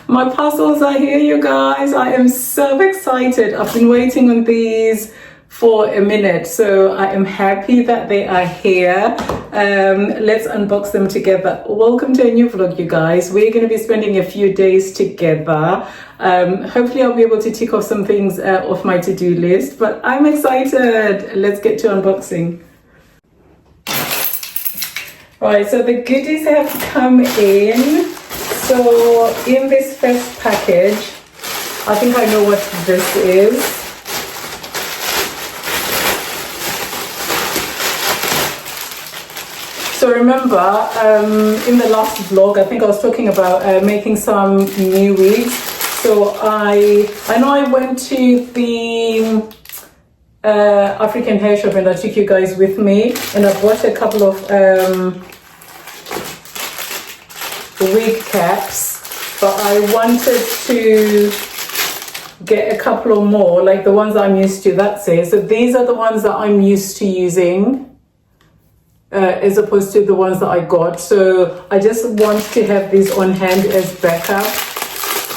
My parcels are here, you guys. I am so excited. I've been waiting on these for a minute, so I am happy that they are here. Let's unbox them together. Welcome to a new vlog, you guys. We're going to be spending a few days together. Hopefully I'll be able to tick off some things off my to-do list, but I'm excited. Let's get to unboxing. Right, so the goodies have come in. So in this first package, I think I know what this is. So remember, in the last vlog, I think I was talking about making some new wigs. So I know I went to the African hair shop and I took you guys with me, and I bought a couple of wig caps, but I wanted to get a couple of more, like the ones I'm used to, that's it. So these are the ones that I'm used to using, as opposed to the ones that I got. So I just want to have these on hand as backup,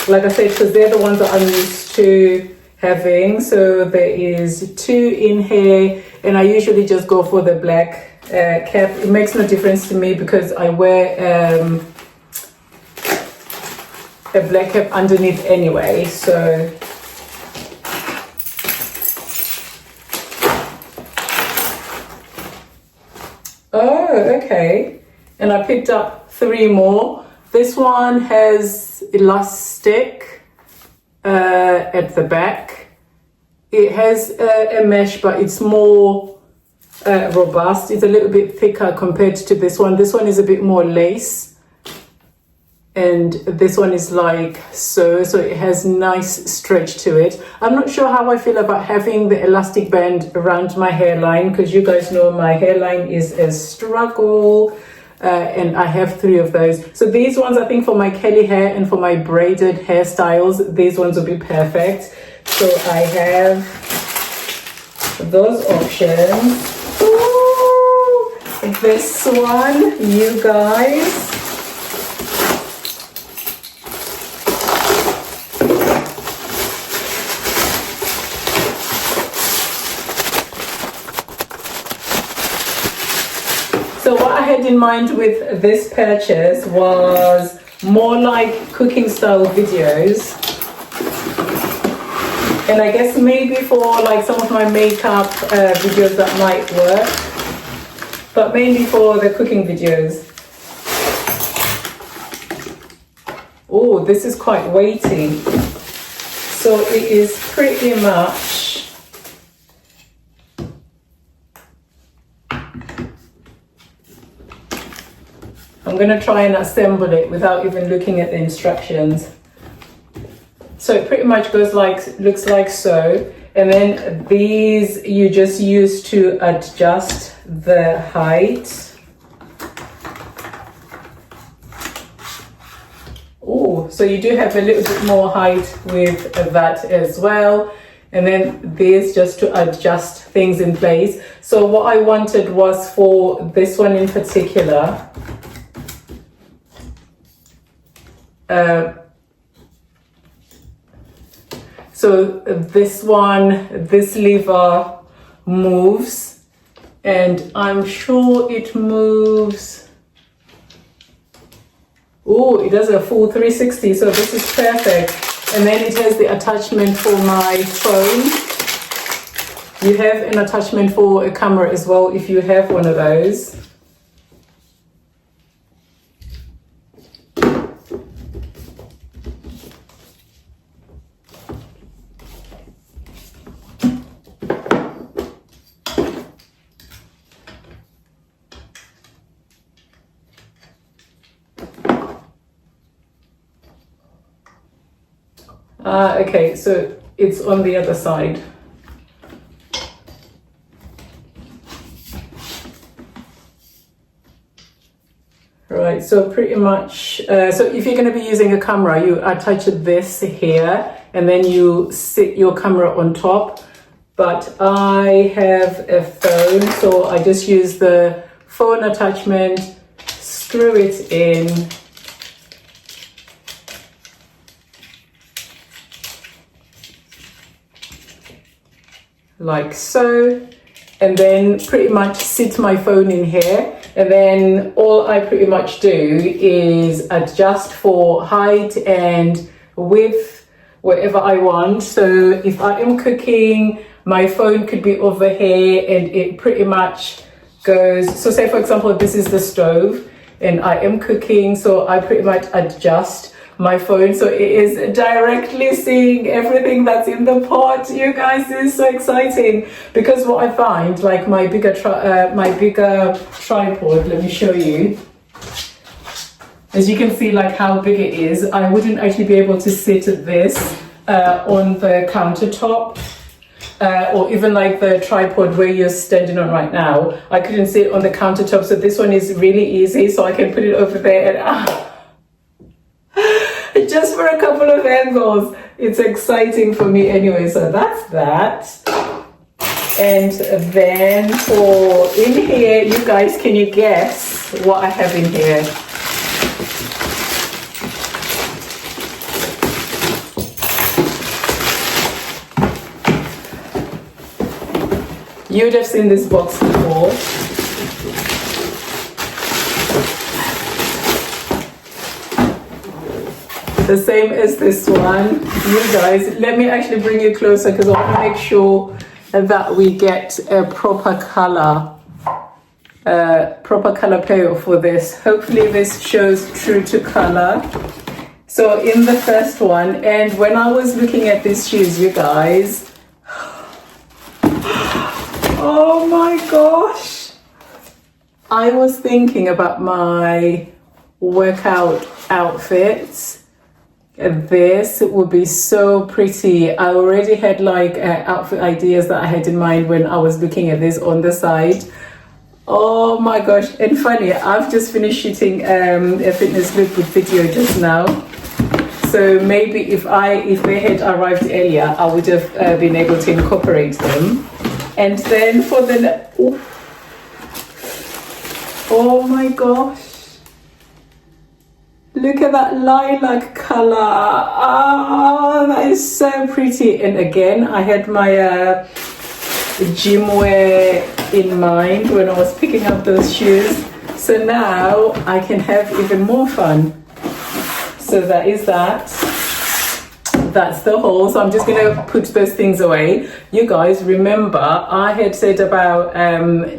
like I said, because they're the ones that I'm used to having. So there is 2 in here, and I usually just go for the black cap. It makes no difference to me because I wear a black cap underneath anyway. So okay, and I picked up 3 more. This one has elastic at the back. It has a mesh, but it's more robust. It's a little bit thicker compared to this one. This one is a bit more lace, and this one is like so it has nice stretch to it. I'm not sure how I feel about having the elastic band around my hairline, because you guys know my hairline is a struggle, and I have 3 of those. So these ones, I think for my curly hair and for my braided hairstyles, these ones will be perfect. So I have those options. Ooh, this one, you guys. So what I had in mind with this purchase was more like cooking style videos, and I guess maybe for like some of my makeup videos that might work, but mainly for the cooking videos. Oh, this is quite weighty. So it is pretty much I'm going to try and assemble it without even looking at the instructions. So it pretty much goes like, looks like so. And then these you just use to adjust the height. Oh, so you do have a little bit more height with that as well. And then these just to adjust things in place. So what I wanted was for this one in particular, so this one, this lever moves, and I'm sure it moves. Oh, it does a full 360, so this is perfect. And then it has the attachment for my phone. You have an attachment for a camera as well if you have one of those. Okay, so it's on the other side. Right, so pretty much, so if you're going to be using a camera, you attach this here and then you sit your camera on top. But I have a phone, so I just use the phone attachment, screw it in, like so, and then pretty much sit my phone in here, and then all I pretty much do is adjust for height and width wherever I want. So if I am cooking, my phone could be over here and it pretty much goes, so say for example this is the stove and I am cooking, so I pretty much adjust my phone so it is directly seeing everything that's in the pot. You guys, this is so exciting, because what I find, like my bigger tripod, let me show you, as you can see like how big it is, I wouldn't actually be able to sit this on the countertop, or even like the tripod where you're standing on right now. I couldn't sit on the countertop, so this one is really easy, so I can put it over there and just for a couple of angles. It's exciting for me anyway, so that's that. And then for in here, you guys, can you guess what I have in here? You would have seen this box before. The same as this one. You guys, let me actually bring you closer because I want to make sure that we get a proper color payoff for this. Hopefully this shows true to color. So in the first one, and when I was looking at these shoes, you guys, oh my gosh, I was thinking about my workout outfits. This would be so pretty. I already had like outfit ideas that I had in mind when I was looking at this on the side. Oh my gosh. And funny, I've just finished shooting a fitness look with video just now. So maybe if they had arrived earlier, I would have been able to incorporate them. And then for the, oh my gosh. Look at that lilac color. Ah, that is so pretty. And again, I had my gym wear in mind when I was picking up those shoes. So now I can have even more fun. So that is that. That's the haul. So I'm just gonna put those things away. You guys, remember I had said about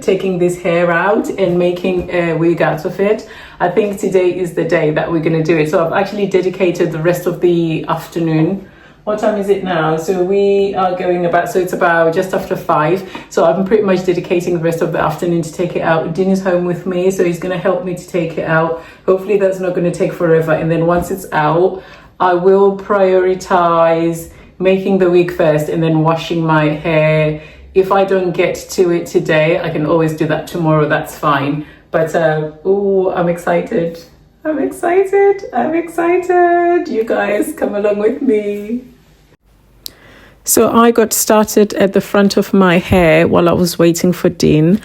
taking this hair out and making a wig out of it. I think today is the day that we're gonna do it. So I've actually dedicated the rest of the afternoon. What time is it now? So we are going about, so it's about just after 5. So I'm pretty much dedicating the rest of the afternoon to take it out. Dean is home with me, so he's gonna help me to take it out. Hopefully that's not gonna take forever. And then once it's out, I will prioritize making the wig first and then washing my hair. If I don't get to it today, I can always do that tomorrow, that's fine. But, oh, I'm excited. I'm excited. You guys, come along with me. So I got started at the front of my hair while I was waiting for Dean.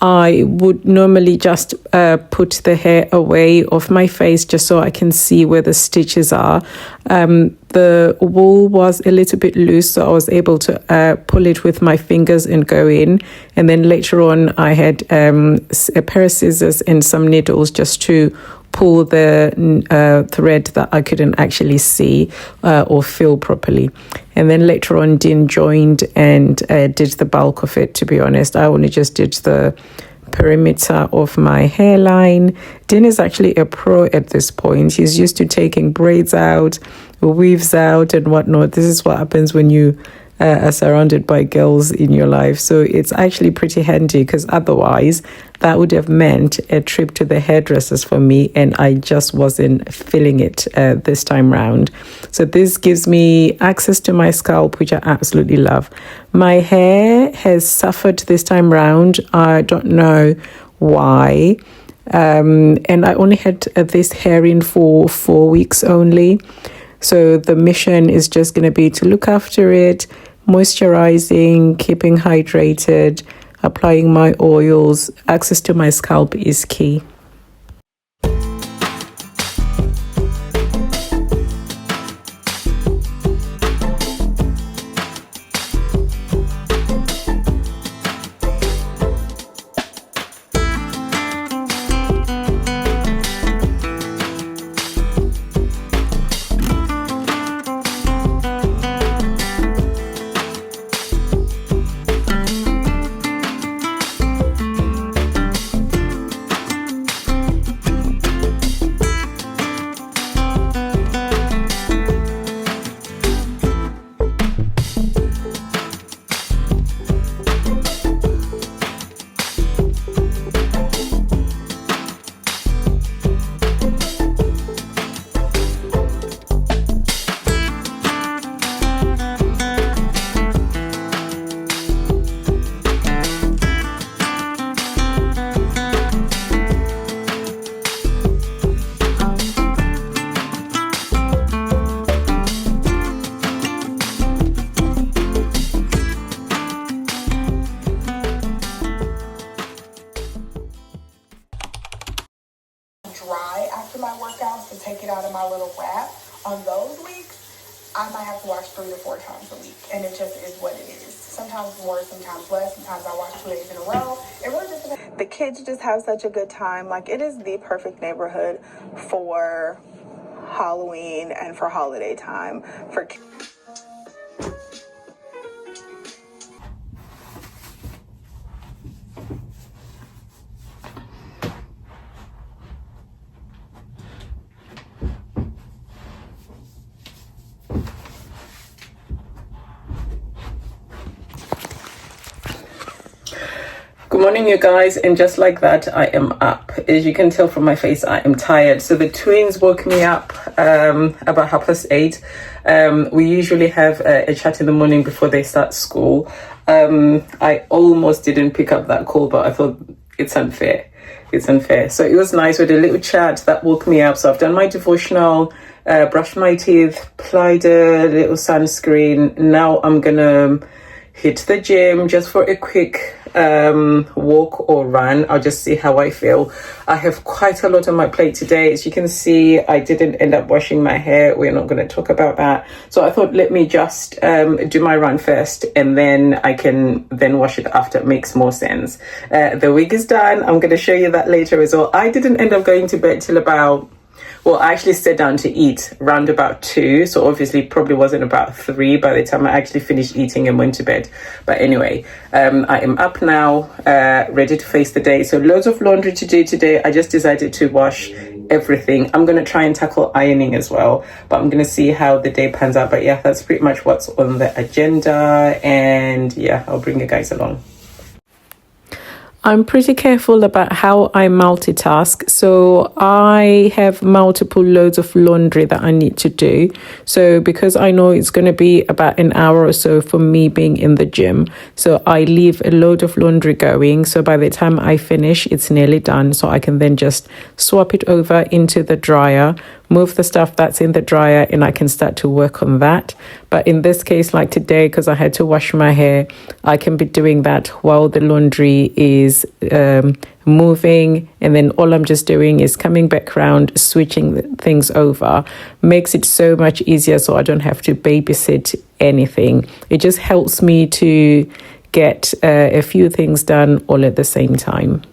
I would normally just put the hair away off my face just so I can see where the stitches are. The wool was a little bit loose, so I was able to pull it with my fingers and go in. And then later on, I had a pair of scissors and some needles just to pull the thread that I couldn't actually see or feel properly. And then later on, Dean joined and did the bulk of it, to be honest. I only just did the perimeter of my hairline. Dean is actually a pro at this point. He's used to taking braids out, weaves out and whatnot. This is what happens when you are surrounded by girls in your life. So it's actually pretty handy, because otherwise that would have meant a trip to the hairdressers for me, and I just wasn't feeling it this time round. So this gives me access to my scalp, which I absolutely love. My hair has suffered this time round. I don't know why. And I only had this hair in for 4 weeks only. So the mission is just going to be to look after it, moisturizing, keeping hydrated, applying my oils. Access to my scalp is key. I might have to wash 3 to 4 times a week, and it just is what it is. Sometimes more, sometimes less. Sometimes I wash 2 days in a row. It really just depends. The kids just have such a good time. Like, it is the perfect neighborhood for Halloween and for holiday time for kids. Good morning, you guys, and just like that, I am up. As you can tell from my face, I am tired. So the twins woke me up about 8:30. We usually have a chat in the morning before they start school. I almost didn't pick up that call, but I thought it's unfair. It's unfair. So it was nice with a little chat that woke me up. So I've done my devotional, brushed my teeth, applied a little sunscreen. Now I'm gonna hit the gym just for a quick walk or run. I'll just see how I feel. I have quite a lot on my plate today. As you can see, I didn't end up washing my hair. We're not going to talk about that. So I thought, let me just do my run first, and then I can then wash it after. It makes more sense. The wig is done. I'm going to show you that later as well. I didn't end up going to bed till about, well, I actually sat down to eat around about 2, so obviously probably wasn't about 3 by the time I actually finished eating and went to bed. But anyway, I am up now, ready to face the day. So loads of laundry to do today. I just decided to wash everything. I'm going to try and tackle ironing as well, but I'm going to see how the day pans out. But yeah, that's pretty much what's on the agenda, and yeah, I'll bring you guys along. I'm pretty careful about how I multitask. So I have multiple loads of laundry that I need to do. So because I know it's going to be about an hour or so for me being in the gym, so I leave a load of laundry going. So by the time I finish, it's nearly done. So I can then just swap it over into the dryer, move the stuff that's in the dryer, and I can start to work on that. But in this case, like today, because I had to wash my hair, I can be doing that while the laundry is moving, and then all I'm just doing is coming back around, switching things over. Makes it so much easier, so I don't have to babysit anything. It just helps me to get a few things done all at the same time.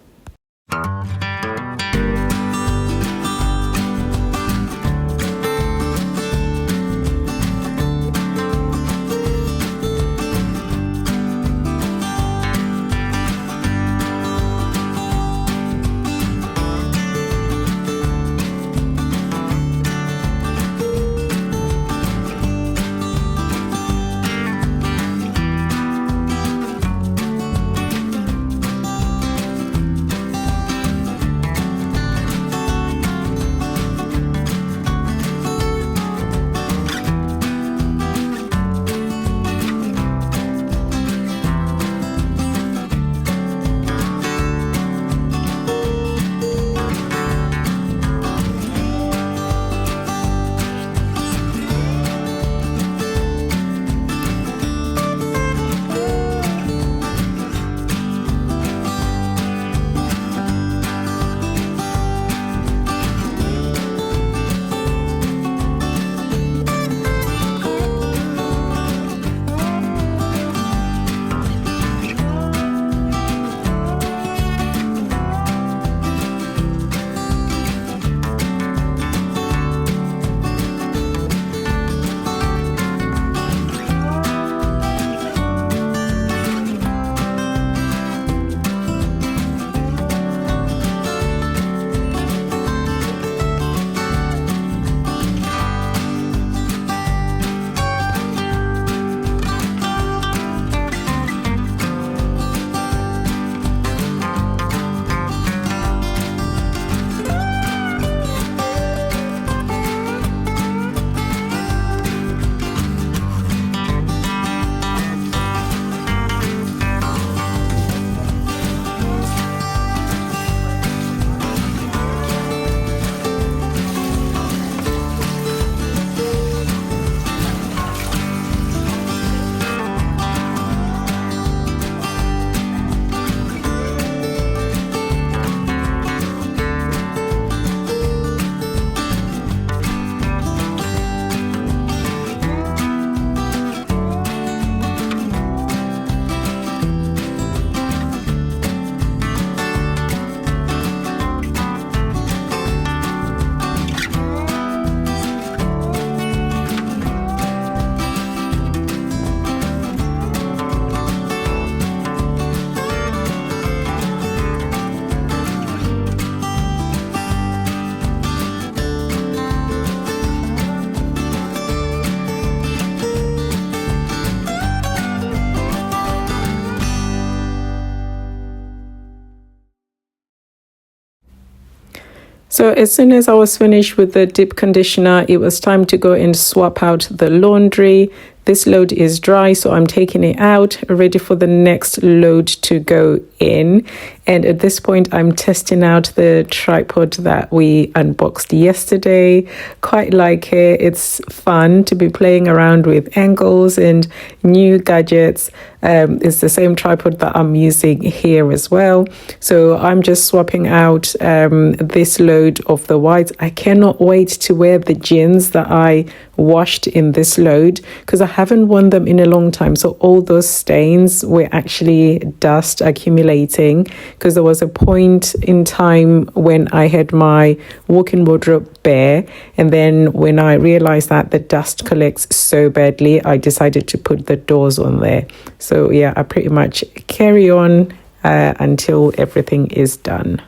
So as soon as I was finished with the deep conditioner, it was time to go and swap out the laundry. This load is dry, so I'm taking it out, ready for the next load to go in. And at this point, I'm testing out the tripod that we unboxed yesterday. Quite like it. It's fun to be playing around with angles and new gadgets. It's the same tripod that I'm using here as well. So I'm just swapping out this load of the whites. I cannot wait to wear the jeans that I washed in this load because I haven't worn them in a long time. So all those stains were actually dust accumulating because there was a point in time when I had my walk-in wardrobe bare, and then when I realized that the dust collects so badly, I decided to put the doors on there. So yeah, I pretty much carry on until everything is done.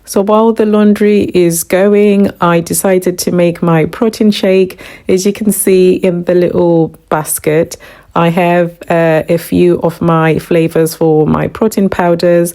So while the laundry is going, I decided to make my protein shake. As you can see in the little basket, I have a few of my flavors for my protein powders.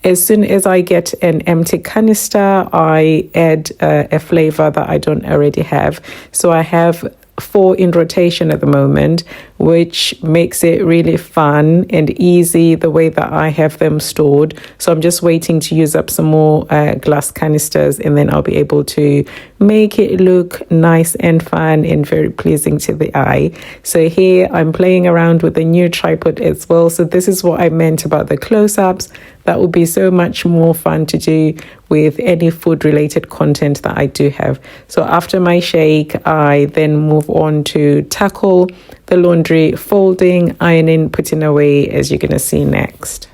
As soon as I get an empty canister, I add a flavor that I don't already have. So I have 4 in rotation at the moment, which makes it really fun and easy the way that I have them stored. So I'm just waiting to use up some more glass canisters, and then I'll be able to make it look nice and fun and very pleasing to the eye. So here I'm playing around with the new tripod as well. So this is what I meant about the close-ups. That would be so much more fun to do with any food related content that I do have. So after my shake, I then move on to tackle the laundry, folding, ironing, putting away, as you're going to see next.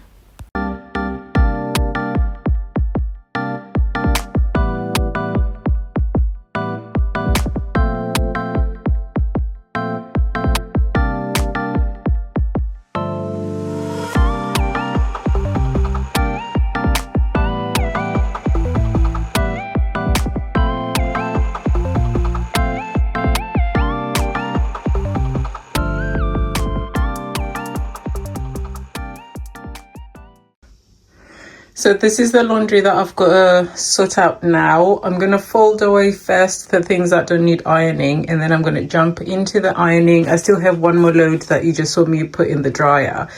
So this is the laundry that I've got to sort out now. I'm going to fold away first the things that don't need ironing, and then I'm going to jump into the ironing. I still have one more load that you just saw me put in the dryer,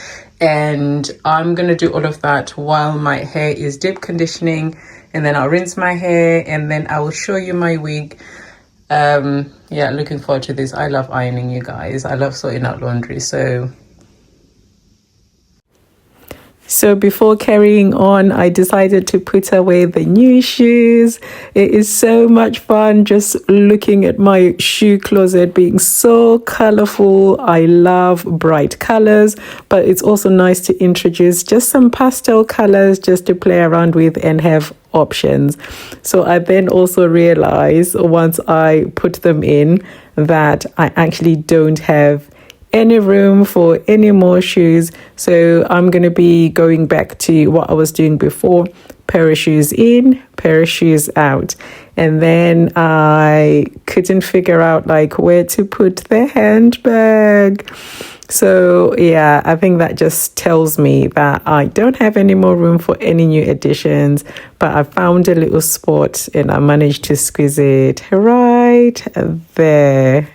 and I'm going to do all of that while my hair is deep conditioning, and then I'll rinse my hair, and then I will show you my wig. Yeah, looking forward to this. I love ironing, you guys. I love sorting out laundry. So before carrying on, I decided to put away the new shoes. It is so much fun just looking at my shoe closet being so colorful. I love bright colors, but it's also nice to introduce just some pastel colors just to play around with and have options. So I then also realized once I put them in that I actually don't have any room for any more shoes. So I'm going to be going back to what I was doing before: pair of shoes in, pair of shoes out. And then I couldn't figure out like where to put the handbag. So yeah, I think that just tells me that I don't have any more room for any new additions, but I found a little spot and I managed to squeeze it right there.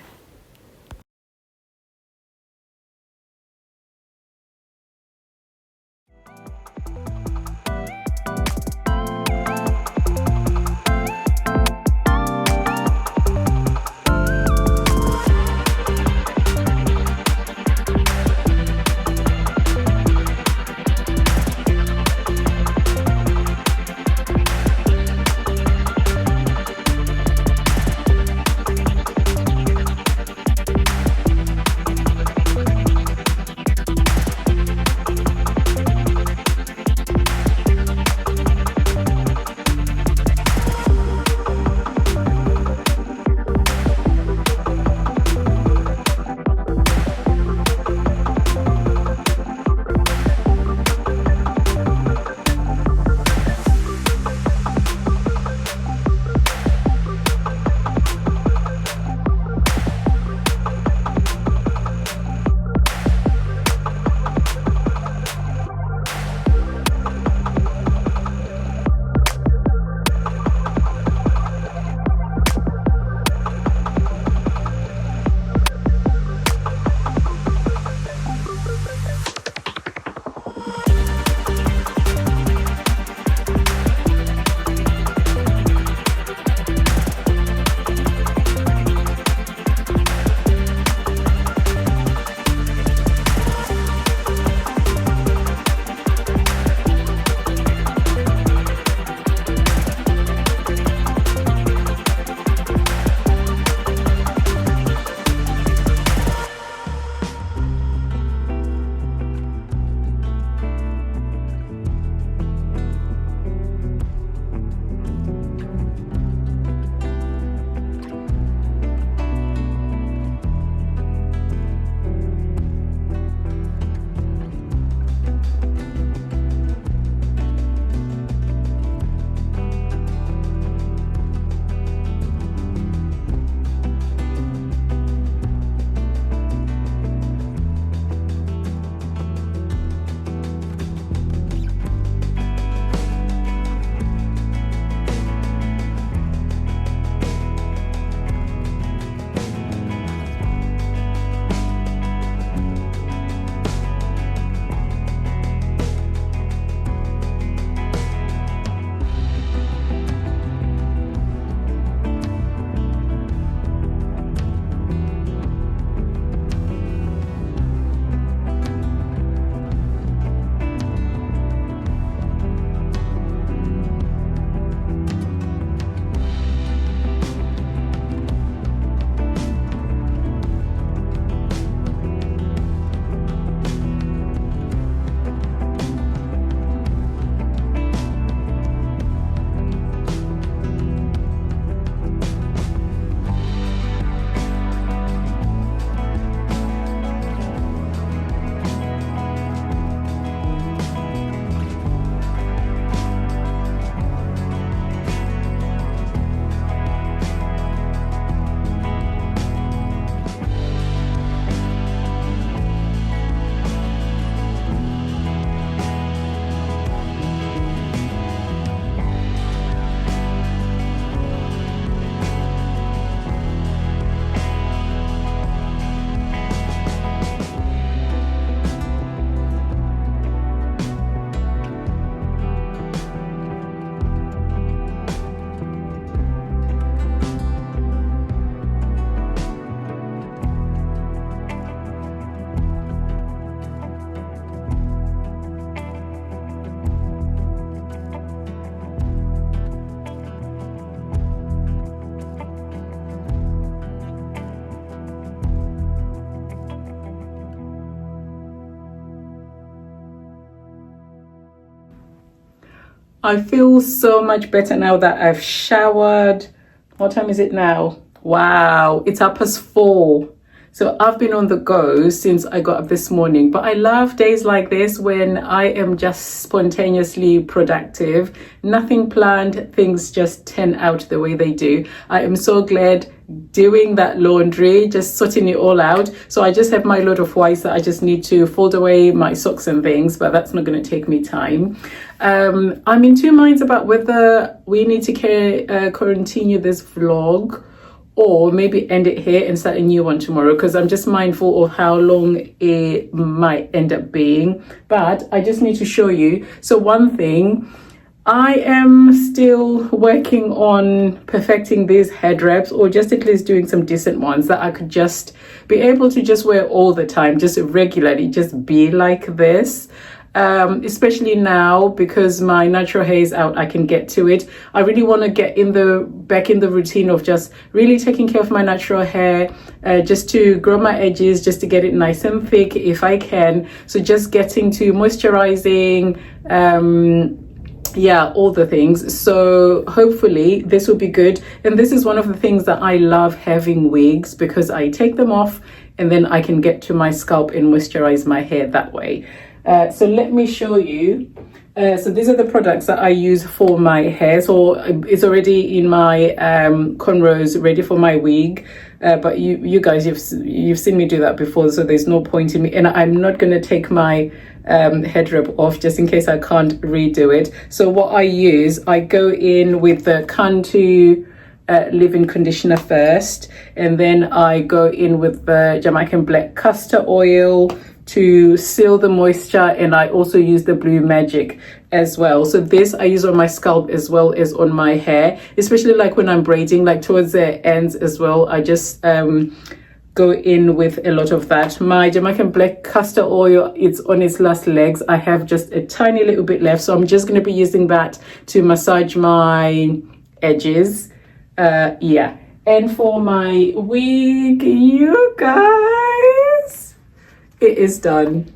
I feel so much better now that I've showered. What time is it now? Wow, it's 4:30. So I've been on the go since I got up this morning, but I love days like this when I am just spontaneously productive, nothing planned, things just turn out the way they do. I am so glad doing that laundry, just sorting it all out. So I just have my load of whites that I just need to fold away my socks and things, but that's not going to take me time. I'm in two minds about whether we need to continue this vlog or maybe end it here and start a new one tomorrow, because I'm just mindful of how long it might end up being. But I just need to show you. So one thing, I am still working on perfecting these head wraps, or just at least doing some decent ones that I could just be able to just wear all the time, just regularly, just be like this. Especially now because my natural hair is out, I can get to it. I really want to get back in the routine of just really taking care of my natural hair, just to grow my edges, just to get it nice and thick if I can. So just getting to moisturizing, yeah, all the things. So hopefully this will be good. And this is one of the things that I love, having wigs, because I take them off and then I can get to my scalp and moisturize my hair that way. So let me show you. So these are the products that I use for my hair. So it's already in my cornrows, ready for my wig. But you guys, you've seen me do that before, so there's no point in me. And I'm not going to take my head wrap off just in case I can't redo it. So what I use, I go in with the Cantu leave-in conditioner first, and then I go in with the Jamaican black castor oil to seal the moisture, and I also use the Blue Magic as well. So this I use on my scalp as well as on my hair, especially like when I'm braiding, like towards the ends as well. I just go in with a lot of that. My Jamaican black castor oil, it's on its last legs. I have just a tiny little bit left, so I'm just going to be using that to massage my edges. Yeah, and for my wig, you guys, it is done.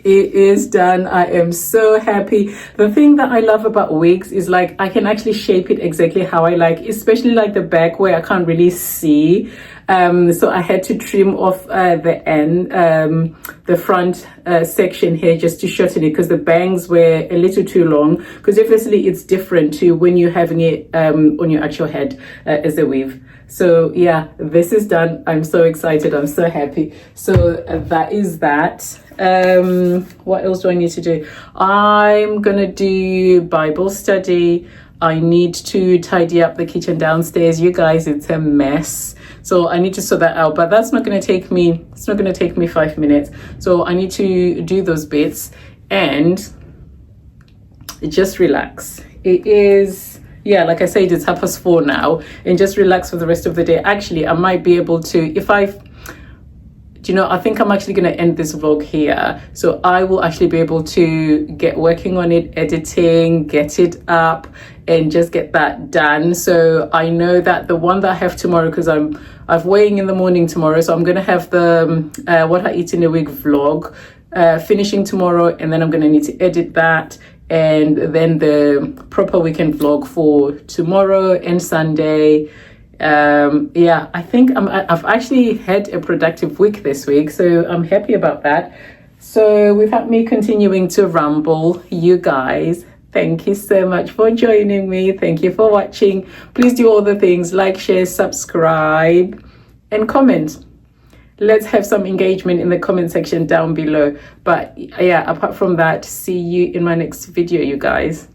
It is done. I am so happy. The thing that I love about wigs is like I can actually shape it exactly how I like, especially like the back where I can't really see. So I had to trim off the end, the front section here, just to shorten it, because the bangs were a little too long. Because obviously it's different to when you're having it on your actual head as a weave. So yeah, this is done. I'm so excited. I'm so happy. So that is that. What else do I need to do? I'm gonna do Bible study. I need to tidy up the kitchen downstairs. You guys, it's a mess. So I need to sort that out, but that's not going to take me, it's not going to take me 5 minutes. So I need to do those bits and just relax. It is, yeah, like I said, it's 4:30 now, and just relax for the rest of the day. Actually, I might be able to, if I, you know, I think I'm actually going to end this vlog here. So I will actually be able to get working on it, editing, get it up, and just get that done. So I know that the one that I have tomorrow, because I've weighing in the morning tomorrow, so I'm going to have the what I eat in a week vlog finishing tomorrow, and then I'm going to need to edit that, and then the proper weekend vlog for tomorrow and Sunday. Yeah, I think I've actually had a productive week this week, so I'm happy about that. So without me continuing to ramble, you guys, thank you so much for joining me. Thank you for watching. Please do all the things, like, share, subscribe, and comment. Let's have some engagement in the comment section down below. But yeah, apart from that, see you in my next video, you guys.